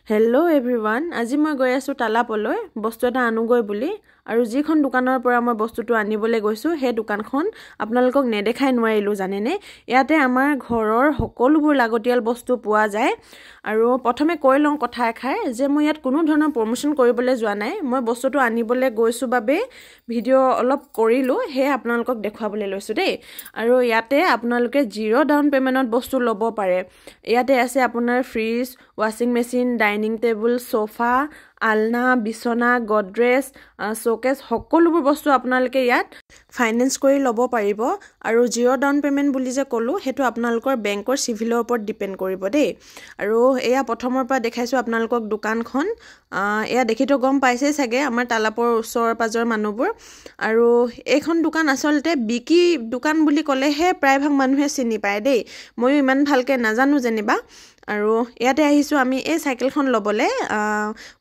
Hello everyone, আজি মই গৈ আছো তালাপলৈ বস্তু এটা আনুগৈ বুলি আৰু যিখন দোকানৰ পৰা মই বস্তুটো আনিবলৈ গৈছো হে দোকানখন আপোনালোকক নেদেখাই নোৱাৰিলো জানেনে ইয়াতে আমাৰ ঘৰৰ সকলোবোৰ লাগতিয়াল বস্তু পোৱা যায় আৰু প্ৰথমে কৈ লওঁ কথা এখাৰ যে মই ইয়াত কোনো ধৰণৰ প্ৰমোশন কৰিবলৈ যোৱা নাই মই বস্তুটো আনিবলৈ গৈছো বাবে ভিডিও অলপ কৰিলো হে আপোনালোকক দেখাবলৈ লৈছো দেই আৰু ইয়াতে আপোনালোকে জিৰো ডাউন পেমেন্টত বস্তু ল'ব পাৰে ইয়াতে আছে আপোনাৰ ফ্ৰিজ ৱাচিং মেচিন ডাইনিং টেবুল সোফা আলনা বিছনা গডৰেজ শোকেস সকলোবোৰ বস্তু আপোনালোকে ইয়াত ফাইনান্স কৰি ল'ব পাৰিব আৰু জিৰো ডাউন পেমেন্ট বুলি যে ক'লো হেতু আপোনালোকৰ বেংকৰ সিভিলৰ ওপৰত ডিপেন্ড কৰিব দেই আৰু এয়া প্ৰথমৰ পৰা দেখাইছো আপোনালোকক দোকানখন এয়া দেখিতো গম পাইছে চাগে আমাৰ তালাপৰ ওচৰ পাজৰ মানুহবোৰ আৰু এইখন দোকান আসলতে বিকি দোকান বুলি ক'লে হে প্ৰায়ভাগ মানুহে চিনি পায় দেই মই ইমান ভালকে নাজানো জেনিবা আৰু ইয়াতে আহিছো আমি এই সাইকেলখন লবলে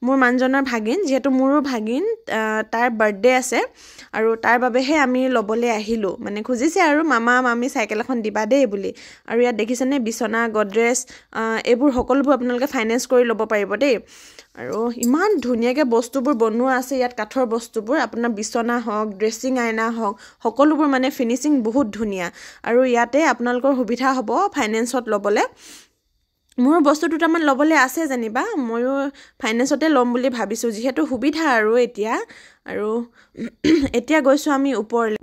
মোৰ মানজনৰ ভাগিন যেহেতু মোৰো ভাগিন তাৰ বাৰ্থডে আছে আৰু তাৰ বাবেহে আমি লবলে আহিলো মানে খুজিছে আৰু মামা মামি সাইকেল এখন দিবা দেই বুলি আৰু ইয়াত দেখিছেনে বিছনা গডৰেজ এবোৰ সকলোবোৰ আপোনালোকে ফাইনান্স কৰি ল'ব পাৰিব দেই আৰু ইমান ধুনিয়াকে বস্তুবোৰ বনোৱা আছে ইয়াত কাঠৰ বস্তুবোৰ আপোনাৰ বিছনা হওক ড্ৰেছিং আইনা হওক সকলোবোৰ মানে ফিনিশিং বহুত ধুনিয়া আৰু ইয়াতে আপোনালোকৰ সুবিধা হ'ব ফাইনান্সত লবলে মোৰ বস্তু দুটামান লবলে আছে জানিবা ময়ো ফাইনান্সতে লম বুলি ভাবিছো যেহেতু সুবিধা আৰু এতিয়া গৈছো আমি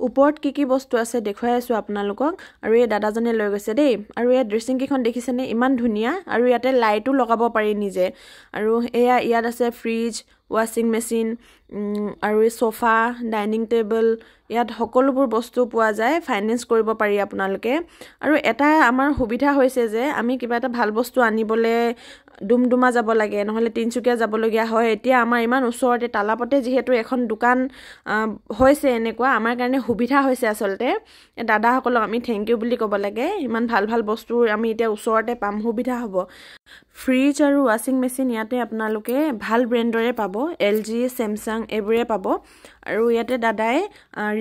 ওপৰত কি বস্তু আছে দেখুৱাই আছো আপোনালোকক আৰু এই দাদাজনে লৈ গৈছে দেই আৰু এই ড্ৰেছিং কিখন দেখিছেনে ইমান ধুনিয়া আৰু ইয়াতে লাইটও লগাব পাৰি নিজে আৰু এয়া ইয়াত আছে ফ্ৰিজ ৱাচিং মেচিন আৰু এই সোফা ডাইনিং টেবল ইয়াত সকলোবোৰ বস্তু পোৱা যায় ফাইনান্স কৰিব পাৰি আপোনালোকে আৰু এটা আমাৰ সুবিধা হৈছে যে আমি কিবা এটা ভাল বস্তু আনিবলে দুমদুমা যাব লাগে নহলে তিনচুকীয়া যাব লগিয়া হয় এতিয়া আমাৰ ইমান ওচৰতে তালাপতে যেহেতু এখন দোকান হৈছে এনেকুৱা আমাৰ কাৰণে সুবিধা হৈছে আসলতে দাদা সকলক আমি থ্যাংক ইউ বুলি ক'ব লাগে ইমান ভাল বস্তু আমি এতিয়া ওচৰতে পাম সুবিধা হ'ব ফ্ৰিজ আৰু ৱাচিং মেচিন ইয়াতে আপোনালোকে ভাল ব্ৰ্যান্ডৰে পাব LG Samsung এবোৰে পাব আৰু ইয়াতে দাদাই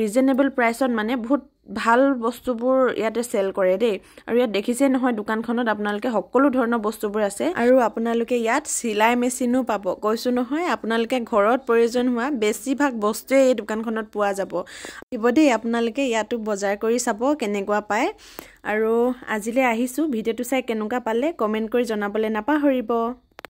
ৰিজনেবল প্ৰাইসত মানে বহুত ভাল বস্তুবোৰ ইয়াতে সেল কৰে দেই আৰু ইয়াত দেখিছে নহয় দোকানখনত আপোনালোকে সকলো ধৰণৰ বস্তুবোৰ আছে আৰু আপোনালোকে ইয়াত সিলাই মেচিনো পাব কৈছো নহয় আপোনালোকে ঘৰত প্ৰয়োজন হোৱা বেছিভাগ বস্তুৱে এই দোকানখনত পোৱা যাব দেই আপোনালোকে ইয়াতো বজাৰ কৰি চাব কেনেকুৱা পায় আৰু আজিলে আহিছো ভিডিওটো চাই কেনেকুৱা পালে কমেন্ট কৰি জনাবলে নাপাহৰিব